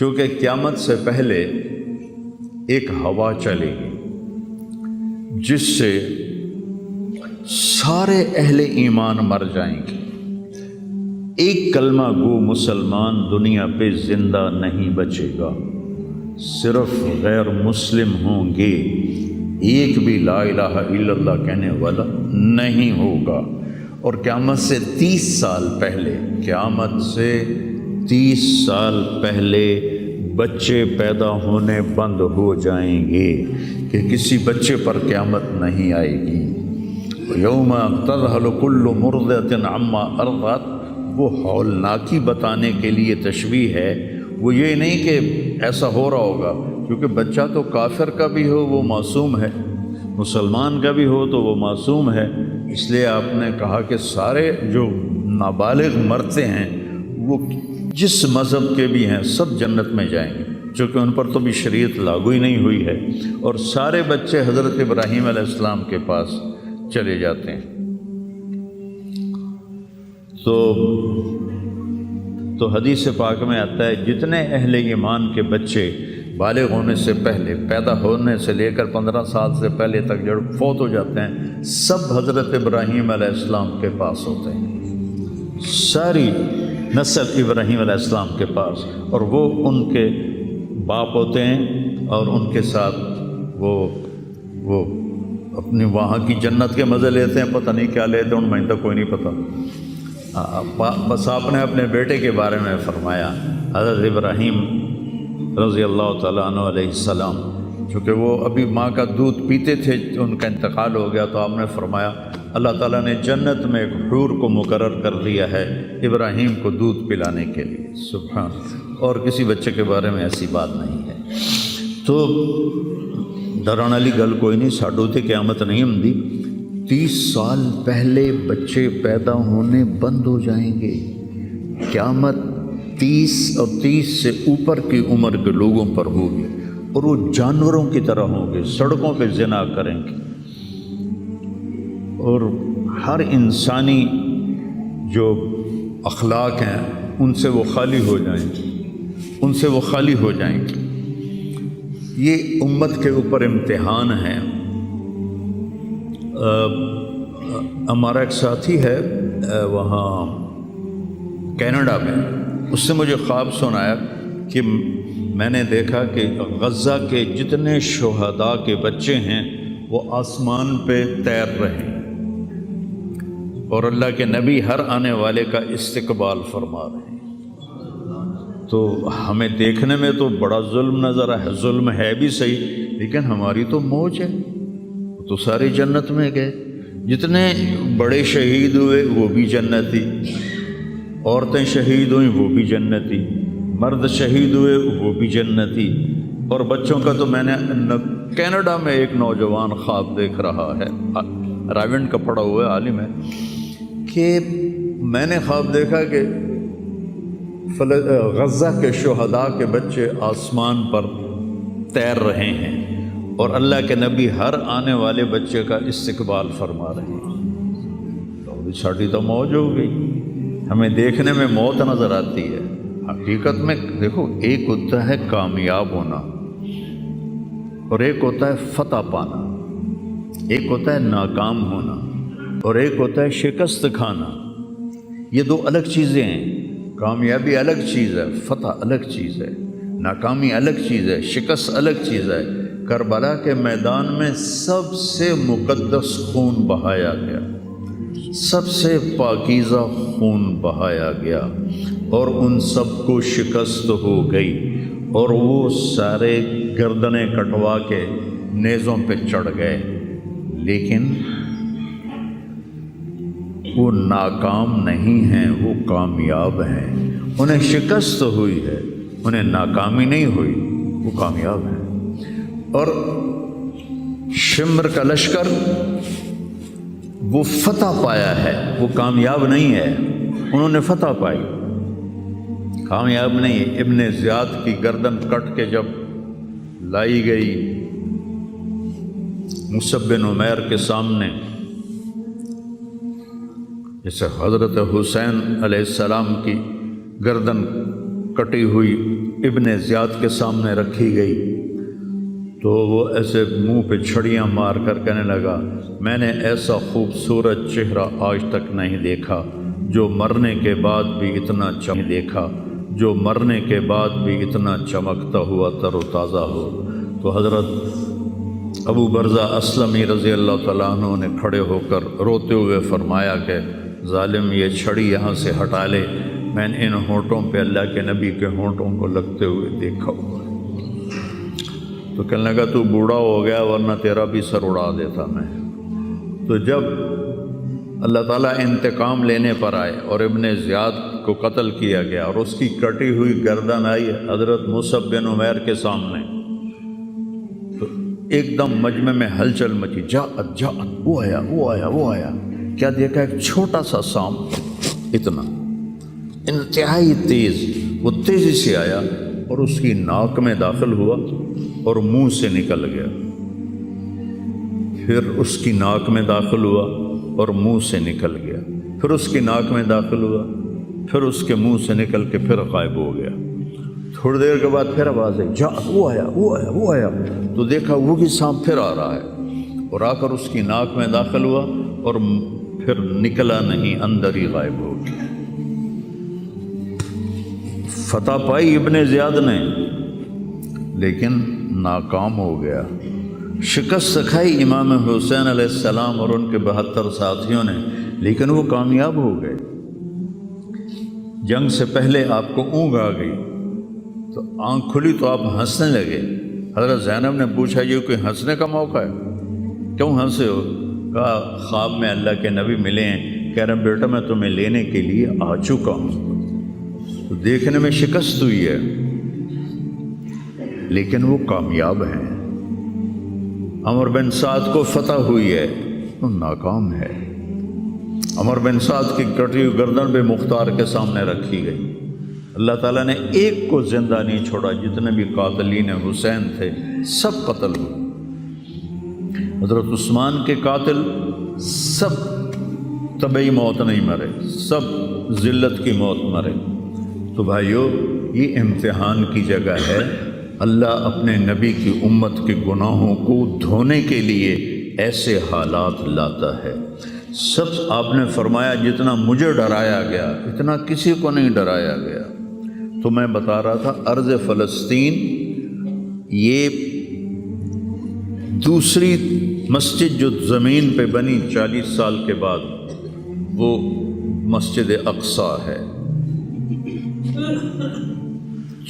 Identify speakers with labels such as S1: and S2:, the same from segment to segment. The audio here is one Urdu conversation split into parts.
S1: چونکہ قیامت سے پہلے ایک ہوا چلے گی جس سے سارے اہل ایمان مر جائیں گے، ایک کلمہ گو مسلمان دنیا پہ زندہ نہیں بچے گا، صرف غیر مسلم ہوں گے، ایک بھی لا الہ الا اللہ کہنے والا نہیں ہوگا۔ اور قیامت سے 30 سال پہلے، قیامت سے 30 سال پہلے بچے پیدا ہونے بند ہو جائیں گے کہ کسی بچے پر قیامت نہیں آئے گی۔ یوم تذہل کل مرضعۃ عما ارضعت، وہ ہولناکی بتانے کے لیے تشبیہ ہے، وہ یہ نہیں کہ ایسا ہو رہا ہوگا، کیونکہ بچہ تو کافر کا بھی ہو وہ معصوم ہے، مسلمان کا بھی ہو تو وہ معصوم ہے، اس لیے آپ نے کہا کہ سارے جو نابالغ مرتے ہیں وہ جس مذہب کے بھی ہیں سب جنت میں جائیں گے، چونکہ ان پر تو بھی شریعت لاگو ہی نہیں ہوئی ہے، اور سارے بچے حضرت ابراہیم علیہ السلام کے پاس چلے جاتے ہیں۔ تو حدیث پاک میں آتا ہے جتنے اہل ایمان کے بچے بالغ ہونے سے پہلے، پیدا ہونے سے لے کر 15 سال سے پہلے تک جو فوت ہو جاتے ہیں، سب حضرت ابراہیم علیہ السلام کے پاس ہوتے ہیں، ساری نسل ابراہیم علیہ السلام کے پاس، اور وہ ان کے باپ ہوتے ہیں، اور ان کے ساتھ وہ اپنی وہاں کی جنت کے مزے لیتے ہیں، پتہ نہیں کیا لیتے ہیں، ان میں تو کوئی نہیں پتہ۔ بس آپ نے اپنے بیٹے کے بارے میں فرمایا، حضرت ابراہیم رضی اللہ تعالیٰ عنہ علیہ السلام، چونکہ وہ ابھی ماں کا دودھ پیتے تھے، ان کا انتقال ہو گیا، تو آپ نے فرمایا اللہ تعالیٰ نے جنت میں ایک حور کو مقرر کر دیا ہے ابراہیم کو دودھ پلانے کے لیے، سبحان، اور کسی بچے کے بارے میں ایسی بات نہیں ہے۔ تو ڈران والی گل کوئی نہیں، ساڈو تے قیامت نہیں ہوندی، 30 سال پہلے بچے پیدا ہونے بند ہو جائیں گے، قیامت 30 اور 30 سے اوپر کی عمر کے لوگوں پر ہوگی، اور وہ جانوروں کی طرح ہوں گے، سڑکوں پہ زنا کریں گے، اور ہر انسانی جو اخلاق ہیں ان سے وہ خالی ہو جائیں گے، ان سے وہ خالی ہو جائیں گے۔ یہ امت کے اوپر امتحان ہے۔ ہمارا ایک ساتھی ہے وہاں کینیڈا میں، اس نے مجھے خواب سنایا کہ میں نے دیکھا کہ غزہ کے جتنے شہداء کے بچے ہیں وہ آسمان پہ تیر رہے ہیں، اور اللہ کے نبی ہر آنے والے کا استقبال فرما رہے ہیں۔ تو ہمیں دیکھنے میں تو بڑا ظلم نظر ہے، ظلم ہے بھی صحیح، لیکن ہماری تو موج ہے، تو سارے جنت میں گئے، جتنے بڑے شہید ہوئے وہ بھی جنتی، عورتیں شہید ہوئیں وہ بھی جنتی، مرد شہید ہوئے وہ بھی جنتی، اور بچوں کا تو میں نے کینیڈا میں ایک نوجوان خواب دیکھ رہا ہے، راونڈ کا پڑھا ہوا ہے، عالم ہے، کہ میں نے خواب دیکھا کہ غزہ کے شہداء کے بچے آسمان پر تیر رہے ہیں، اور اللہ کے نبی ہر آنے والے بچے کا استقبال فرما رہے ہیں۔ تو ساڑی تو موج ہو گئی، ہمیں دیکھنے میں موت نظر آتی ہے، حقیقت میں دیکھو ایک ہوتا ہے کامیاب ہونا، اور ایک ہوتا ہے فتح پانا، ایک ہوتا ہے ناکام ہونا، اور ایک ہوتا ہے شکست کھانا۔ یہ دو الگ چیزیں ہیں، کامیابی الگ چیز ہے، فتح الگ چیز ہے، ناکامی الگ چیز ہے، شکست الگ چیز ہے۔ کربلا کے میدان میں سب سے مقدس خون بہایا گیا، سب سے پاکیزہ خون بہایا گیا، اور ان سب کو شکست ہو گئی، اور وہ سارے گردنیں کٹوا کے نیزوں پہ چڑھ گئے، لیکن وہ ناکام نہیں ہیں، وہ کامیاب ہیں۔ انہیں شکست ہوئی ہے، انہیں ناکامی نہیں ہوئی، وہ کامیاب ہیں۔ اور شمر کا لشکر وہ فتح پایا ہے، وہ کامیاب نہیں ہے، انہوں نے فتح پائی، کامیاب نہیں ہے۔ ابن زیاد کی گردن کٹ کے جب لائی گئی مصعب بن عمیر کے سامنے، جیسے حضرت حسین علیہ السلام کی گردن کٹی ہوئی ابن زیاد کے سامنے رکھی گئی تو وہ ایسے منہ پہ چھڑیاں مار کر کہنے لگا میں نے ایسا خوبصورت چہرہ آج تک نہیں دیکھا جو مرنے کے بعد بھی اتنا دیکھا جو مرنے کے بعد بھی اتنا چمکتا ہوا تر و تازہ ہو۔ تو حضرت ابو برزہ اسلمی رضی اللہ تعالیٰ عنہ نے کھڑے ہو کر روتے ہوئے فرمایا کہ ظالم یہ چھڑی یہاں سے ہٹا لے، میں نے ان ہونٹوں پہ اللہ کے نبی کے ہونٹوں کو لگتے ہوئے دیکھا ہوا۔ تو کہنے لگا تو بوڑھا ہو گیا ورنہ تیرا بھی سر اڑا دیتا میں۔ تو جب اللہ تعالیٰ انتقام لینے پر آئے اور ابن زیاد کو قتل کیا گیا اور اس کی کٹی ہوئی گردن آئی حضرت مصعب بن عمیر کے سامنے، تو ایک دم مجمع میں ہلچل مچی، جاءت جاءت، وہ آیا وہ آیا وہ آیا۔ کیا دیکھا؟ ایک چھوٹا سا سانپ، اتنا انتہائی تیز، وہ تیزی سے آیا اور اس کی ناک میں داخل ہوا اور منہ سے نکل گیا، پھر اس کی ناک میں داخل ہوا اور منہ سے نکل گیا، پھر اس کی ناک میں داخل ہوا، پھر اس کے منہ سے نکل کے پھر غائب ہو گیا۔ تھوڑی دیر کے بعد پھر آواز آئی، جا وہ آیا وہ آیا وہ آیا۔ تو دیکھا وہی سانپ پھر آ رہا ہے اور آ کر اس کی ناک میں داخل ہوا اور پھر نکلا نہیں، اندر ہی غائب ہو گیا۔ فتح پائی ابن زیاد نے لیکن ناکام ہو گیا۔ شکست کھائی امام حسین علیہ السلام اور ان کے 72 ساتھیوں نے، لیکن وہ کامیاب ہو گئے۔ جنگ سے پہلے آپ کو اونگ آ گئی تو آنکھ کھلی تو آپ ہنسنے لگے۔ حضرت زینب نے پوچھا یہ کوئی ہنسنے کا موقع ہے، کیوں ہنسے ہو؟ کہا خواب میں اللہ کے نبی ملے ہیں، کہہ رہے بیٹا میں تمہیں لینے کے لیے آ چکا ہوں۔ تو دیکھنے میں شکست ہوئی ہے لیکن وہ کامیاب ہیں۔ عمر بن سعد کو فتح ہوئی ہے، وہ ناکام ہے۔ عمر بن سعد کی کٹی ہوئی گردن بے مختار کے سامنے رکھی گئی۔ اللہ تعالیٰ نے ایک کو زندہ نہیں چھوڑا، جتنے بھی قاتلین حسین تھے سب قتل ہوئے۔ حضرت عثمان کے قاتل سب طبعی موت نہیں مرے، سب ذلت کی موت مرے۔ تو بھائیو یہ امتحان کی جگہ ہے، اللہ اپنے نبی کی امت کے گناہوں کو دھونے کے لیے ایسے حالات لاتا ہے۔ سب آپ نے فرمایا جتنا مجھے ڈرایا گیا اتنا کسی کو نہیں ڈرایا گیا۔ تو میں بتا رہا تھا ارض فلسطین یہ دوسری مسجد جو زمین پہ بنی 40 سال کے بعد، وہ مسجد اقصیٰ ہے۔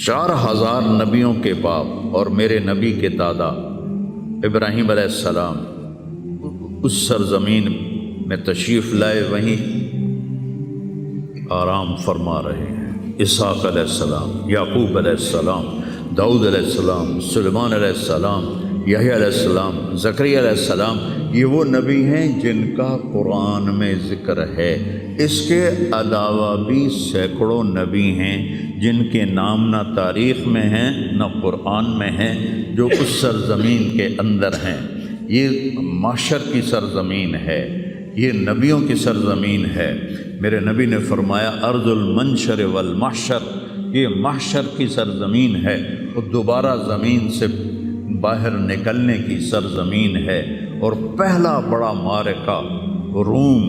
S1: 4000 نبیوں کے باپ اور میرے نبی کے دادا ابراہیم علیہ السلام اس سرزمین میں تشریف لائے، وہیں آرام فرما رہے ہیں۔ اسحاق علیہ السلام، یعقوب علیہ السلام، داؤد علیہ السلام، سلیمان علیہ السلام، یحییٰ علیہ السلام، زکریا علیہ السلام، یہ وہ نبی ہیں جن کا قرآن میں ذکر ہے۔ اس کے علاوہ بھی سینکڑوں نبی ہیں جن کے نام نہ تاریخ میں ہیں نہ قرآن میں ہیں، جو اس سرزمین کے اندر ہیں۔ یہ معشر کی سرزمین ہے، یہ نبیوں کی سرزمین ہے۔ میرے نبی نے فرمایا ارض المنشر والمحشر، یہ محشر کی سرزمین ہے اور دوبارہ زمین سے باہر نکلنے کی سرزمین ہے۔ اور پہلا بڑا معرکہ روم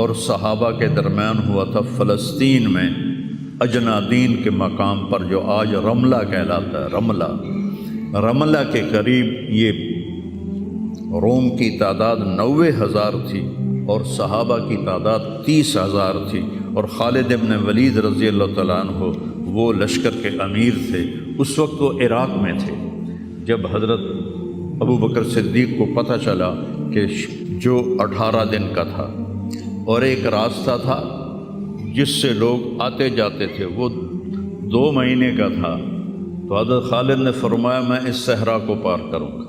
S1: اور صحابہ کے درمیان ہوا تھا فلسطین میں، اجنادین کے مقام پر، جو آج رملہ کہلاتا ہے۔ رملہ کے قریب یہ روم کی تعداد 90,000 تھی اور صحابہ کی تعداد 30,000 تھی، اور خالد ابن ولید رضی اللہ تعالیٰ عنہ وہ لشکر کے امیر تھے۔ اس وقت وہ عراق میں تھے۔ جب حضرت ابو بکر صدیق کو پتہ چلا کہ جو 18 دن کا تھا اور ایک راستہ تھا جس سے لوگ آتے جاتے تھے وہ 2 مہینے کا تھا، تو حضرت خالد نے فرمایا میں اس صحرا کو پار کروں گا۔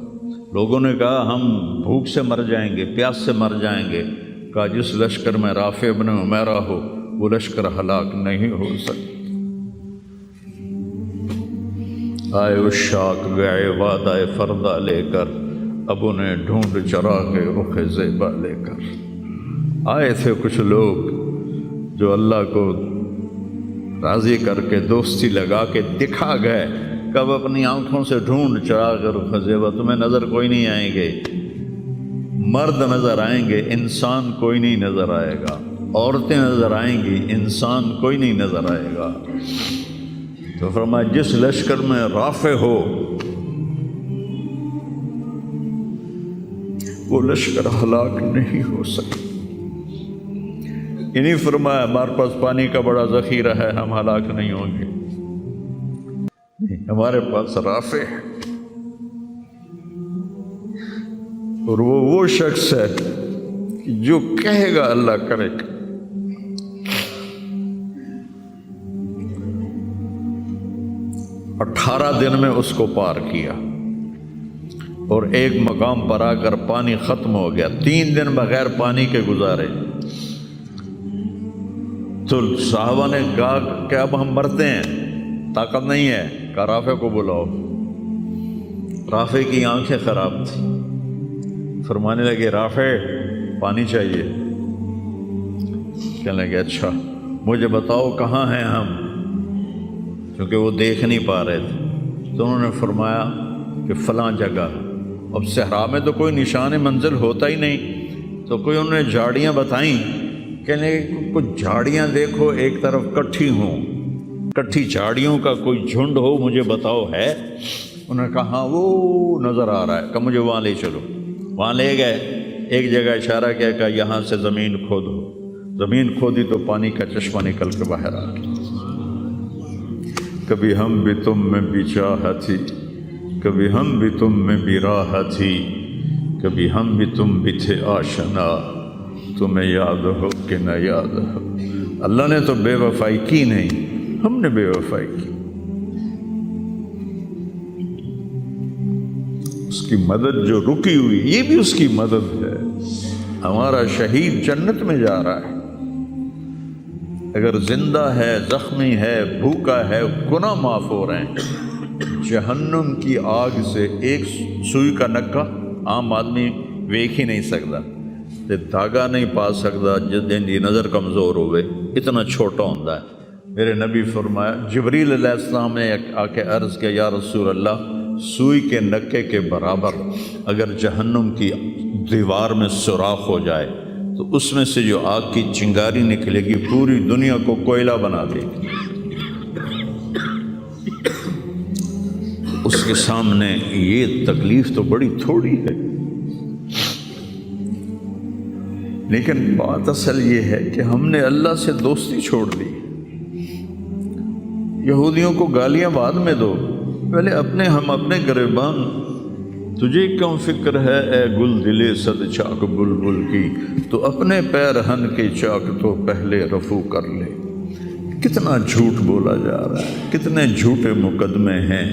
S1: لوگوں نے کہا ہم بھوک سے مر جائیں گے، پیاس سے مر جائیں گے۔ کہا جس لشکر میں رافع ابن عمیرہ ہو وہ لشکر ہلاک نہیں ہو سکتا۔ آئے اشاق گئے وعدہ فردہ لے کر، ابو نے ڈھونڈ چراغ رخ زیبا لے کر۔ آئے تھے کچھ لوگ جو اللہ کو راضی کر کے دوستی لگا کے دکھا گئے، کب اپنی آنکھوں سے ڈھونڈ چڑھا کر خزیبہ تمہیں نظر کوئی نہیں آئیں گے، مرد نظر آئیں گے، انسان کوئی نہیں نظر آئے گا، عورتیں نظر آئیں گی، انسان کوئی نہیں نظر آئے گا۔ تو فرمایا جس لشکر میں رافع ہو وہ لشکر ہلاک نہیں ہو سکتا۔ انہیں فرمایا ہمارے پاس پانی کا بڑا ذخیرہ ہے، ہم ہلاک نہیں ہوں گے، ہمارے پاس رافع ہے، اور وہ شخص ہے جو کہے گا اللہ کرے گا۔ 18 دن میں اس کو پار کیا، اور ایک مقام پر آ کر پانی ختم ہو گیا، 3 دن بغیر پانی کے گزارے۔ تو صحابہ نے کہا کہ اب ہم مرتے ہیں، طاقت نہیں ہے، کہا رافع کو بلاؤ۔ رافع کی آنکھیں خراب تھی، فرمانے لگے رافع پانی چاہیے۔ کہنے لگے اچھا مجھے بتاؤ کہاں ہیں ہم، کیونکہ وہ دیکھ نہیں پا رہے تھے۔ تو انہوں نے فرمایا کہ فلاں جگہ۔ اب صحرا میں تو کوئی نشان منزل ہوتا ہی نہیں، تو کوئی انہوں نے جھاڑیاں بتائیں، کہنے لگے کچھ جھاڑیاں دیکھو ایک طرف کٹھی ہوں، کٹھی جھاڑیوں کا کوئی جھنڈ ہو، مجھے بتاؤ ہے؟ انہوں نے کہا ہاں وہ نظر آ رہا ہے، کہ مجھے وہاں لے چلو۔ وہاں لے گئے، ایک جگہ اشارہ کیا کہ یہاں سے زمین کھودو۔ زمین کھودی تو پانی کا چشمہ نکل کے باہر آ گیا۔ کبھی ہم بھی تم میں بھی چاہ تھی، کبھی ہم بھی تم میں بھی راہ تھی، کبھی ہم بھی تم بھی تھے آشنا، تمہیں یاد ہو کہ نہ یاد ہو۔ اللہ نے تو بے وفائی کی نہیں، ہم نے بے وفائی کی۔ اس کی مدد جو رکی ہوئی، یہ بھی اس کی مدد ہے۔ ہمارا شہید جنت میں جا رہا ہے، اگر زندہ ہے، زخمی ہے، بھوکا ہے، گناہ معاف ہو رہے ہیں۔ جہنم کی آگ سے ایک سوئی کا نکا عام آدمی ویکھ ہی نہیں سکتا، دھاگا نہیں پا سکتا، جس دن کی نظر کمزور ہوئے، اتنا چھوٹا ہوتا ہے۔ میرے نبی فرمایا، جبریل علیہ السلام نے آ کے عرض کیا یا رسول اللہ، سوئی کے نکے کے برابر اگر جہنم کی دیوار میں سوراخ ہو جائے تو اس میں سے جو آگ کی چنگاری نکلے گی پوری دنیا کو کوئلہ بنا دے گی۔ اس کے سامنے یہ تکلیف تو بڑی تھوڑی ہے، لیکن بات اصل یہ ہے کہ ہم نے اللہ سے دوستی چھوڑ دی۔ یہودیوں کو گالیاں بعد میں دو، پہلے ہم اپنے گریبان۔ تجھے کیوں فکر ہے اے گل دلے صد چاک بلبل کی، تو اپنے پیرہن کی چاک تو پہلے رفو کر لے۔ کتنا جھوٹ بولا جا رہا ہے، کتنے جھوٹے مقدمے ہیں۔